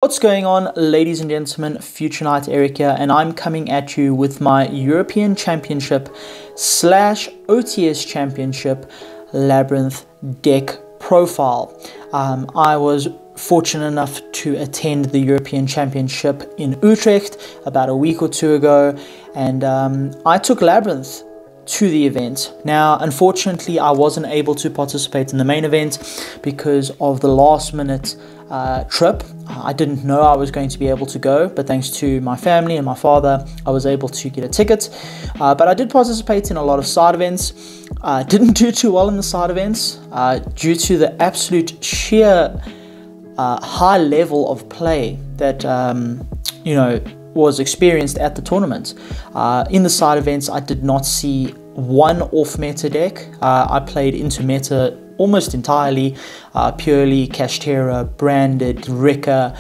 What's going on, ladies and gentlemen? Future Knight Eric here, and I'm coming at you with my European Championship / OTS Championship Labrynth Deck profile. I was fortunate enough to attend the European Championship in Utrecht about a week or two ago, and I took Labrynth to the event. Now, unfortunately, I wasn't able to participate in the main event because of the last minute trip. I didn't know I was going to be able to go, but thanks to my family and my father, I was able to get a ticket. But I did participate in a lot of side events. Didn't do too well in the side events due to the absolute sheer high level of play that was experienced at the tournament. In the side events, I did not see one off-meta deck. I played into meta almost entirely, purely Kashtera, branded, Rika,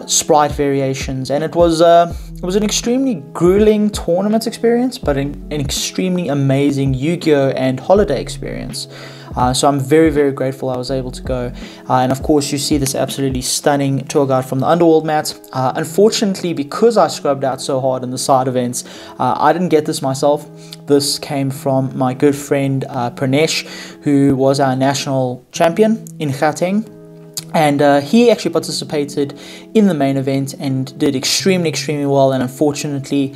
sprite variations, and it was an extremely grueling tournament experience, but an extremely amazing Yu-Gi-Oh! And holiday experience. So I'm very, very grateful I was able to go. And of course, you see this absolutely stunning tour guide from the Underworld mat. Unfortunately, because I scrubbed out so hard in the side events, I didn't get this myself. This came from my good friend Pranesh, who was our national champion in Gauteng. And he actually participated in the main event and did extremely, extremely well, and unfortunately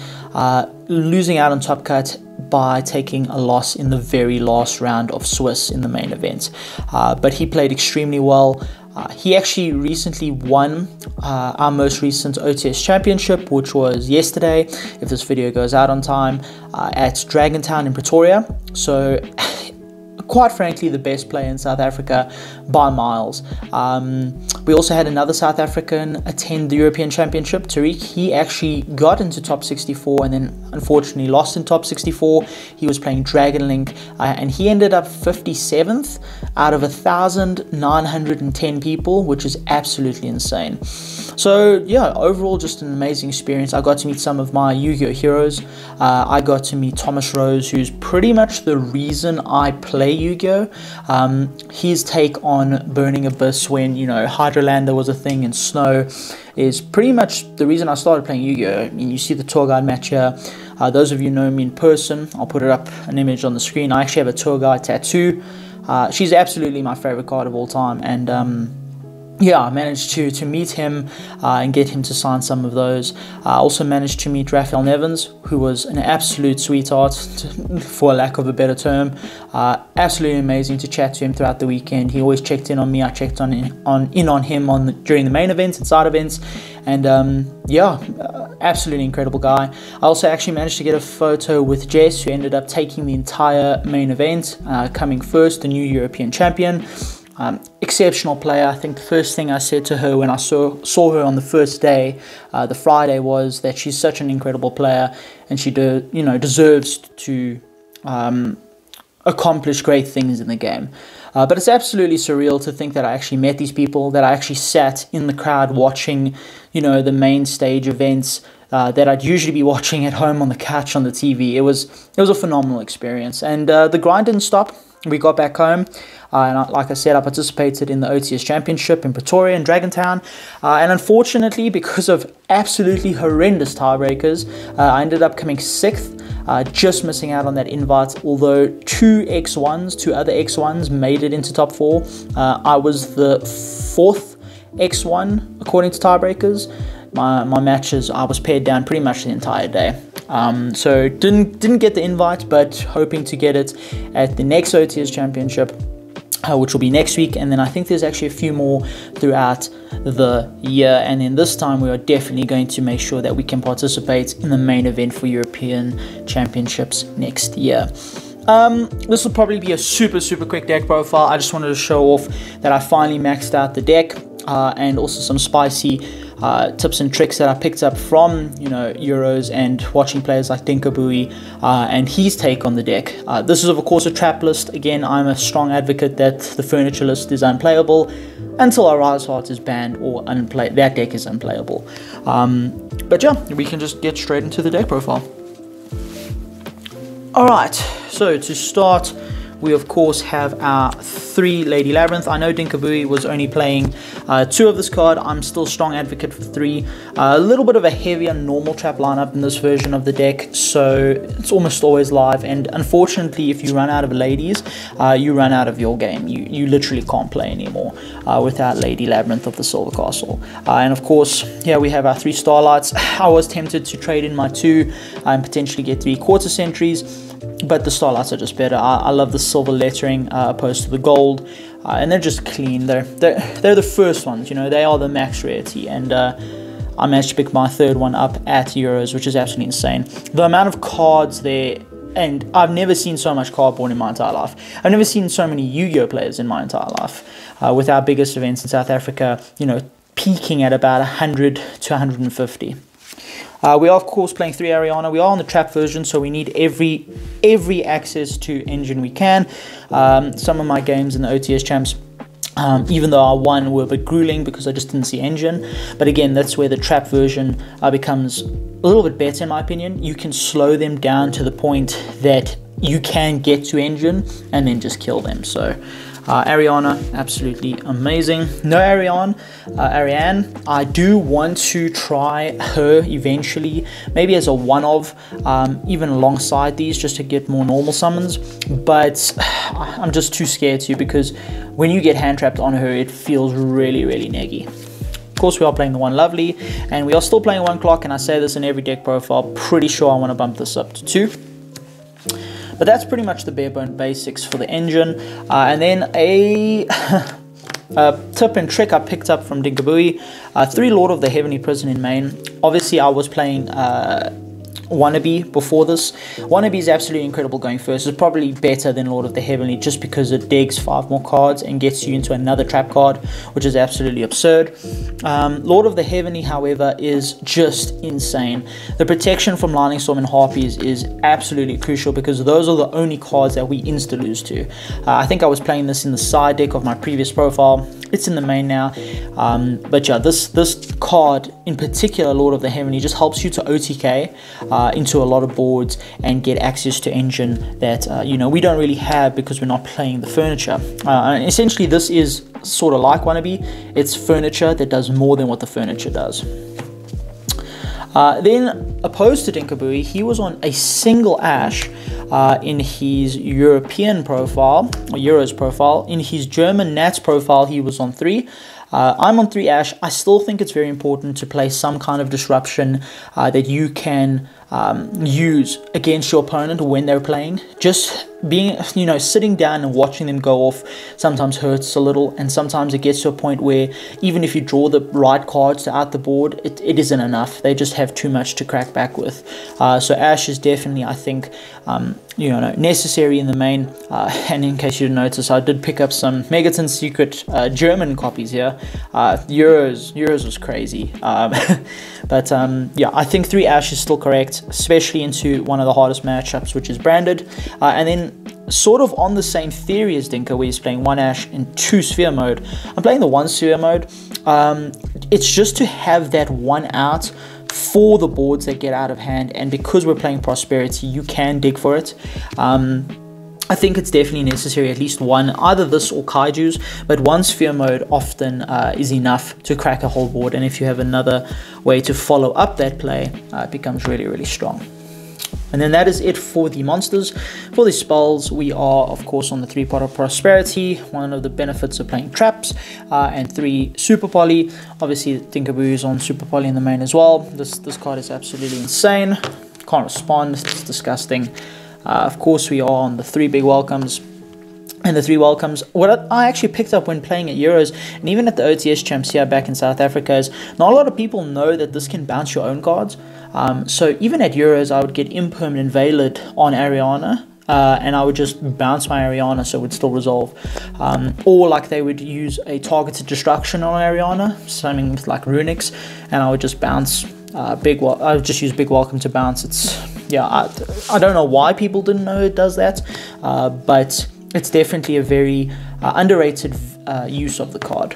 losing out on top cut by taking a loss in the very last round of Swiss in the main event. But he played extremely well. He actually recently won our most recent OTS Championship, which was yesterday, if this video goes out on time, at Dragontown in Pretoria. So quite frankly, the best player in South Africa by miles. We also had another South African attend the European Championship, Tariq. He actually got into top 64 and then unfortunately lost in top 64. He was playing Dragon Link and he ended up 57th out of 1,910 people, which is absolutely insane. So yeah, overall just an amazing experience. I got to meet some of my Yu-Gi-Oh! Heroes. I got to meet Thomas Rose, who's pretty much the reason I play Yu-Gi-Oh! His take on Burning Abyss when, Hydrolander was a thing and Snow is pretty much the reason I started playing Yu-Gi-Oh! I mean, you see the tour guide match here. Those of you know me in person, I'll put it up, an image on the screen. I actually have a tour guide tattoo. She's absolutely my favorite card of all time, and yeah, I managed to meet him and get him to sign some of those. I also managed to meet Raphael Nevins, who was an absolute sweetheart, for lack of a better term. Absolutely amazing to chat to him throughout the weekend. He always checked in on me. I checked in on him during the main events and side events. And yeah, absolutely incredible guy. I also actually managed to get a photo with Jess, who ended up taking the entire main event, coming first, the new European champion. Exceptional player. I think the first thing I said to her when I saw her on the first day, the Friday, was that she's such an incredible player and she deserves to accomplish great things in the game. But it's absolutely surreal to think that I actually met these people, that I actually sat in the crowd watching, the main stage events that I'd usually be watching at home on the couch on the TV. It was a phenomenal experience, and the grind didn't stop. We got back home, and like I said, I participated in the OTS Championship in Pretoria and Dragontown, and unfortunately, because of absolutely horrendous tiebreakers, I ended up coming 6th, just missing out on that invite. Although two other X1s made it into top 4, I was the 4th X1 according to tiebreakers. My matches, I was paired down pretty much the entire day. So didn't get the invite, but hoping to get it at the next OTS Championship, which will be next week. And then I think there's actually a few more throughout the year. And then this time we are definitely going to make sure that we can participate in the main event for European Championships next year. This will probably be a super quick deck profile. I just wanted to show off that I finally maxed out the deck, and also some spicy tips and tricks that I picked up from Euros and watching players like Dinkabui and his take on the deck. This is of course a trap list. Again, I'm a strong advocate that the furniture list is unplayable until our Rise Heart is banned or that deck is unplayable. But yeah, we can just get straight into the deck profile. Alright, so to start we of course have our 3 Lady Labrynth. I know Dinkabui was only playing 2 of this card. I'm still strong advocate for 3. A little bit of a heavier normal trap lineup in this version of the deck, so it's almost always live, and unfortunately if you run out of ladies, you run out of your game. You literally can't play anymore without Lady Labrynth of the Silver Castle. And of course, here we have our 3 Starlights. I was tempted to trade in my 2 and potentially get 3 quarter centuries, but the Starlights are just better. I love the silver lettering opposed to the gold, and they're just clean. They're the first ones, you know, they are the max rarity, and I managed to pick my 3rd one up at Euros, which is absolutely insane. The amount of cards there, and I've never seen so much cardboard in my entire life. I've never seen so many Yu-Gi-Oh players in my entire life. With our biggest events in South Africa, you know, peaking at about 100 to 150. We are of course playing 3 Ariana. We are on the trap version, so we need every access to engine we can. Some of my games in the OTS Champs, even though I won, were a bit grueling because I just didn't see engine. But again, that's where the trap version becomes a little bit better in my opinion. You can slow them down to the point that you can get to engine and then just kill them. So Ariana, absolutely amazing. No Ariane. I do want to try her eventually, maybe as a one-of, even alongside these, just to get more normal summons, but I'm just too scared to, because when you get hand trapped on her, it feels really, really neggy. Of course, we are playing the one Lovely, and we are still playing 1 clock, and I say this in every deck profile, pretty sure I want to bump this up to 2. But that's pretty much the bare bone basics for the engine. And then a tip and trick I picked up from Dinkabui. 3 Lord of the Heavenly Prison in main. Obviously, I was playing Wannabe before this. Wannabe is absolutely incredible going first. It's probably better than Lord of the Heavenly just because it digs 5 more cards and gets you into another trap card, which is absolutely absurd. Lord of the Heavenly, however, is just insane. The protection from Lightning Storm and Harpies is absolutely crucial because those are the only cards that we insta-lose to. I think I was playing this in the side deck of my previous profile. It's in the main now. But yeah, this card in particular, Lord of the Heavenly, just helps you to OTK into a lot of boards and get access to engine that you know, we don't really have because we're not playing the furniture. And essentially this is sort of like Wannabe. It's furniture that does more than what the furniture does. Then opposed to Dinkabui, he was on a single Ash in his European profile, or Euros profile. In his German Nats profile, he was on 3. I'm on 3 Ash. I still think it's very important to play some kind of disruption that you can use against your opponent when they're playing. Just being, you know, sitting down and watching them go off sometimes hurts a little, and sometimes it gets to a point where even if you draw the right cards to out the board, it isn't enough. They just have too much to crack back with. So Ash is definitely, I think, you know, necessary in the main. And in case you didn't notice, I did pick up some Megaton Secret German copies here. Euros was crazy. But yeah, I think 3 Ash is still correct, especially into one of the hardest matchups, which is Branded. And then sort of on the same theory as Dinka, where he's playing 1 Ash in 2 Sphere mode. I'm playing the 1 Sphere mode. It's just to have that 1 out for the boards that get out of hand, and because we're playing Prosperity, you can dig for it. I think it's definitely necessary, at least one, either this or Kaiju's, but 1 Sphere mode often is enough to crack a whole board, and if you have another way to follow up that play, it becomes really, really strong. And then that is it for the monsters. For the spells, we are of course on the 3-pot of Prosperity, one of the benefits of playing traps, and 3 Super Poly. Obviously Dinkabui is on Super Poly in the main as well. This card is absolutely insane. Can't respond, it's disgusting. Of course we are on the 3 big welcomes. And the 3 welcomes, what I actually picked up when playing at Euros, and even at the OTS Champs here back in South Africa, is not a lot of people know that this can bounce your own cards. So even at Euros, I would get Impermanent Veiled on Ariana, and I would just bounce my Ariana so it would still resolve. Or like they would use a targeted destruction on Ariana, something like Runics, and I would just bounce I would just use Big Welcome to bounce. It's, yeah, I don't know why people didn't know it does that, but it's definitely a very underrated use of the card.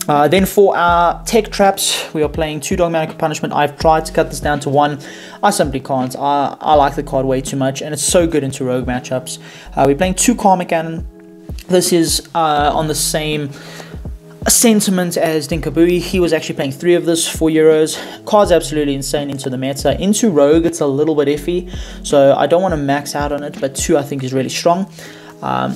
Then for our tech traps, we are playing 2 Dogmatic Punishment. I've tried to cut this down to 1. I simply can't. I like the card way too much, and it's so good into rogue matchups. We're playing 2 Karma Cannon. This is on the same sentiment as Dinkabui. He was actually playing 3 of this for Euros. Card's absolutely insane into the meta. Into rogue, it's a little bit iffy, so I don't want to max out on it, but 2 I think is really strong.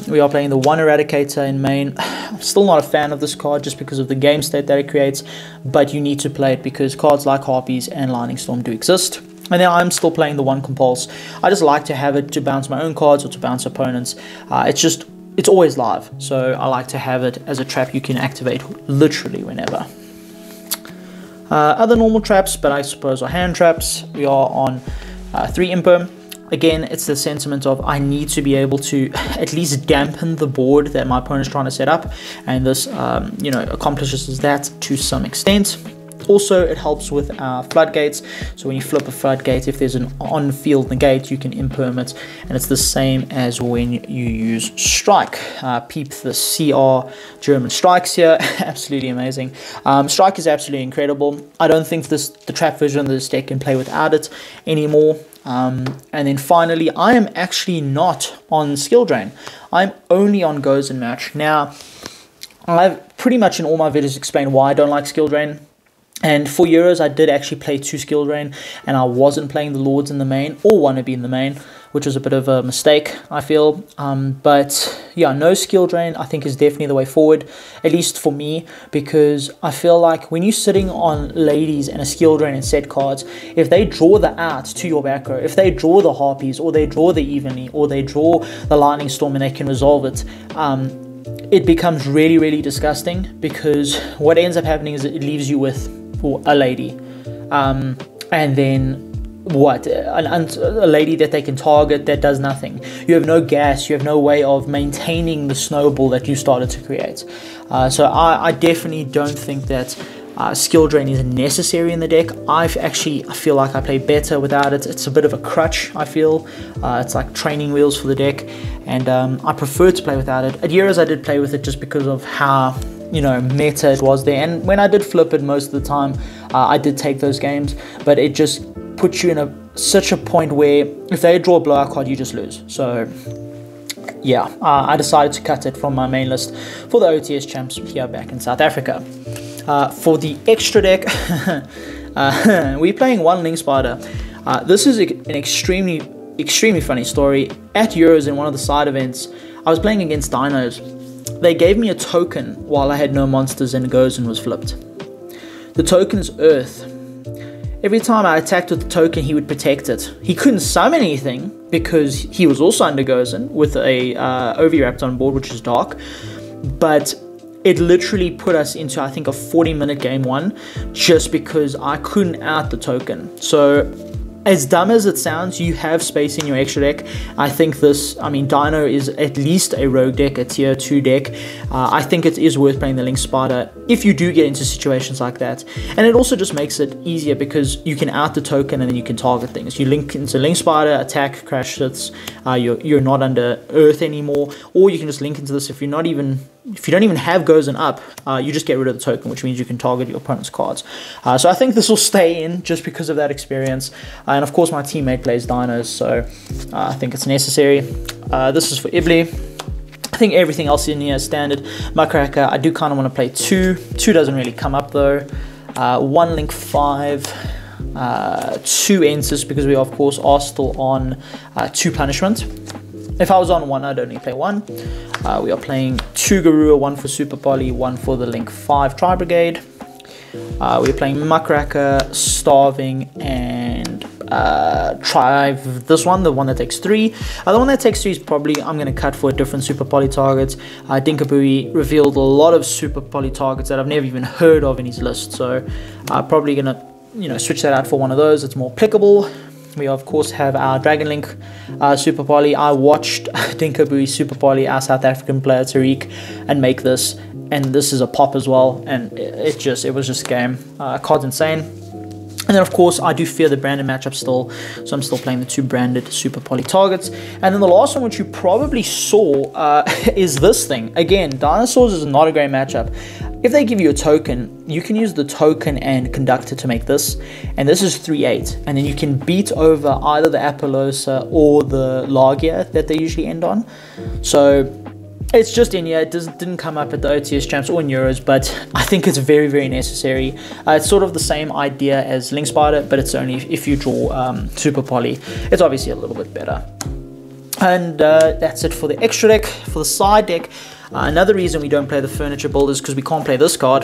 We are playing the 1 Eradicator in main. I'm still not a fan of this card just because of the game state that it creates, but you need to play it because cards like Harpies and Lightning Storm do exist. And then I'm still playing the 1 Compulse. I just like to have it to bounce my own cards or to bounce opponents. It's always live, so I like to have it as a trap you can activate literally whenever. Other normal traps, but I suppose are hand traps. We are on 3 Imperm. Again, it's the sentiment of I need to be able to at least dampen the board that my opponent's trying to set up, and this, you know, accomplishes that to some extent. Also, it helps with our floodgates. So when you flip a floodgate, if there's an on-field negate, you can imperm it, and it's the same as when you use strike. Peep the CR German strikes here, absolutely amazing. Strike is absolutely incredible. I don't think the trap version of this deck can play without it anymore. And then finally, I am actually not on skill drain. I'm only on goes and match. Now, I've pretty much in all my videos explained why I don't like skill drain. And for Euros, I did actually play 2 skill drain, and I wasn't playing the Lords in the main, or Wannabe in the main, which was a bit of a mistake, I feel. But yeah, no skill drain, I think, is definitely the way forward, at least for me, because I feel like when you're sitting on ladies and a skill drain and set cards, if they draw the out to your back row, if they draw the Harpies, or they draw the Evenly, or they draw the Lightning Storm and they can resolve it, it becomes really, really disgusting, because what ends up happening is it leaves you with a lady, and then what, a lady that they can target that does nothing. You have no gas, you have no way of maintaining the snowball that you started to create. So I definitely don't think that skill drain is necessary in the deck. I feel like I play better without it. It's a bit of a crutch, I feel. It's like training wheels for the deck, and I prefer to play without it. At Euros I did play with it just because of how, you know, meta it was there, and when I did flip it most of the time, I did take those games, but it just puts you in such a point where if they draw a blowout card, you just lose. So yeah, I decided to cut it from my main list for the OTS champs here back in South Africa. For the extra deck, we're playing 1 Link Spider. This is an extremely funny story. At Euros, in one of the side events, I was playing against Dinos. They gave me a token while I had no monsters and Gozen was flipped. The token's Earth. Every time I attacked with the token, he would protect it. He couldn't summon anything because he was also under Gozen with a Oviraptor on board, which is dark. But it literally put us into, I think, a 40-minute game 1 just because I couldn't out the token. So as dumb as it sounds, you have space in your extra deck. I think this, I mean, Dino is at least a rogue deck, a tier 2 deck. I think it is worth playing the Link Spider if you do get into situations like that. And it also just makes it easier because you can out the token and then you can target things. You link into Link Spider, attack, crash hits, you're not under Earth anymore, or you can just link into this if you don't even have Gozen up, you just get rid of the token, which means you can target your opponent's cards. So I think this will stay in just because of that experience. And of course my teammate plays Dinos, so I think it's necessary. This is for Ibli. I think everything else in here is standard. Muckracker, I do kind of want to play 2. 2 doesn't really come up though. 1 Link 5. 2 Ensis, because we of course are still on 2 Punishment. If I was on 1, I'd only play 1. We are playing 2 Garua, 1 for Super Poly, 1 for the Link 5 Tri Brigade. We're playing Muckracker, Starving, and this one, the one that takes 3. The one that takes 3 is probably, I'm going to cut for a different Super Poly target. Dinkabui revealed a lot of Super Poly targets that I've never even heard of in his list, so I'm probably going to, you know, switch that out for one of those. It's more applicable. We of course have our Dragon Link Super Poly. I watched Dinkabui Super Poly, our South African player Tariq, and make this, and this is a pop as well, and it was just a game. Card's insane. And then of course I do fear the branded matchup still, so I'm still playing the 2 branded Super Poly targets. And then the last one, which you probably saw, is this thing. Again, Dinosaurs is not a great matchup. if they give you a token, you can use the token and conductor to make this, and this is 3-8, and then you can beat over either the Apollosa or the Lagia that they usually end on. So it's just in here. It didn't come up at the OTS Champs or in Euros, but I think it's very, very necessary. It's sort of the same idea as Link Spider, but it's only if you draw Super Poly. It's obviously a little bit better. And that's it for the extra deck. For the side deck, another reason we don't play the Furniture Builder is because we can't play this card.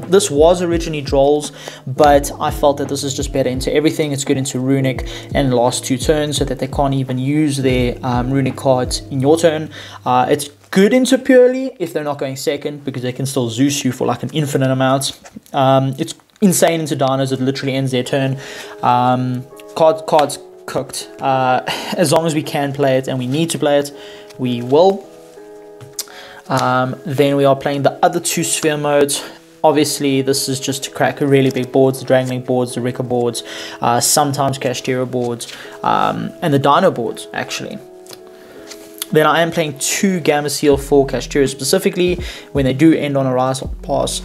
This was originally Drolls, but I felt that this is just better into everything. It's good into Runic and last 2 turns, so that they can't even use their Runic cards in your turn. It's good into Purely if they're not going second, because they can still Zeus you for like an infinite amount. It's insane into Dinos. It literally ends their turn. Cards cooked. As long as we can play it and we need to play it, we will. Then we are playing the other 2 sphere modes. Obviously, this is just to crack really big boards, the Dragon Link boards, the Rika boards, sometimes Kashtira boards, and the Dino boards, actually. Then I am playing 2 Gamma Seal for Kashtira specifically when they do end on a Rise Pass.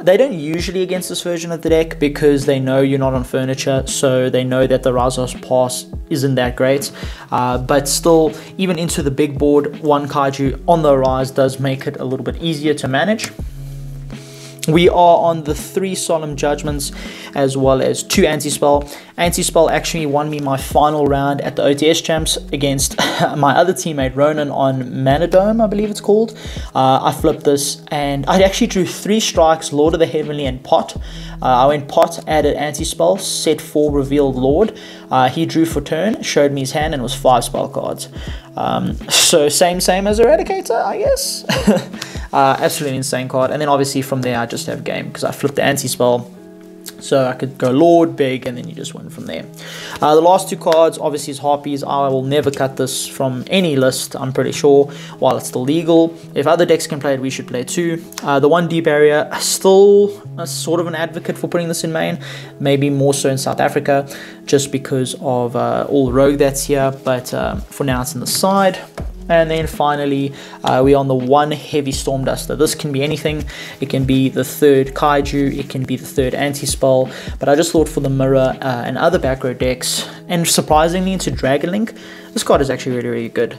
They don't usually against this version of the deck because they know you're not on Furniture, so they know that the Rise Pass isn't that great. But still, even into the big board, 1 Kaiju on the Rise does make it a little bit easier to manage. We are on the 3 Solemn Judgments as well as 2 Anti-Spell. Anti-Spell actually won me my final round at the OTS Champs against my other teammate Ronan on Manadome, I believe it's called. I flipped this and I actually drew 3 strikes, Lord of the Heavenly and Pot. I went Pot, added Anti-Spell, set 4 Revealed Lord. He drew for turn, showed me his hand, and it was 5 spell cards. So same as Eradicator, I guess. Absolutely insane card. And then obviously from there I just have game because I flipped the Anti-Spell, so I could go Lord, Big, and then you just win from there. The last 2 cards obviously is Harpies. I will never cut this from any list, I'm pretty sure, while it's still legal. If other decks can play it, we should play it too. The 1D Barrier, still sort of an advocate for putting this in main, maybe more so in South Africa, just because of all the rogue that's here, but for now it's in the side. And then finally, we're on the 1 Heavy Storm Duster. This can be anything. It can be the 3rd Kaiju, it can be the 3rd Anti-Spell, but I just thought for the Mirror and other back row decks, and surprisingly into Dragon Link, this card is actually really, really good.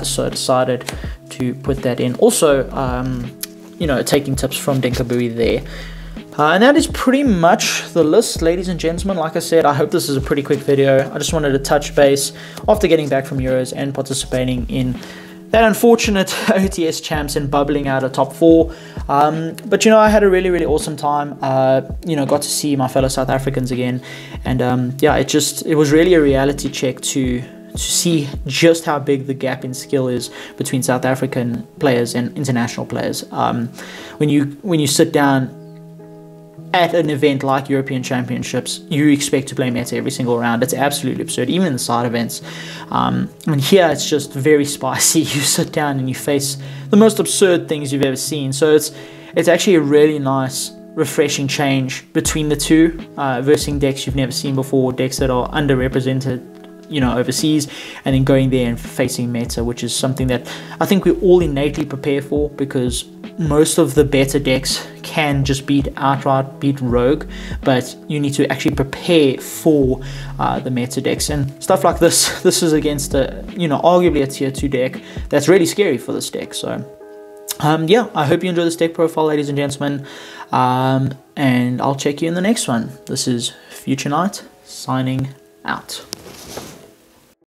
So I decided to put that in. Also, you know, taking tips from Dinkabui there. And that is pretty much the list, ladies and gentlemen. Like I said, I hope this is a pretty quick video. I just wanted to touch base after getting back from Euros and participating in that unfortunate OTS Champs and bubbling out a top 4. But you know, I had a really, really awesome time. You know, got to see my fellow South Africans again. And yeah, it was really a reality check to see just how big the gap in skill is between South African players and international players. When you sit down at an event like European Championships, you expect to play meta every single round. It's absolutely absurd, even in the side events. And here it's just very spicy. You sit down and you face the most absurd things you've ever seen. So it's actually a really nice, refreshing change between the 2, versing decks you've never seen before, decks that are underrepresented, you know, overseas, and then going there and facing meta, which is something that I think we all innately prepare for, because most of the better decks can just outright beat rogue, but you need to actually prepare for the meta decks and stuff like this. This is against a, you know, arguably a tier 2 deck that's really scary for this deck. So yeah, I hope you enjoy this deck profile, ladies and gentlemen, and I'll check you in the next one. This is Future Knight signing out.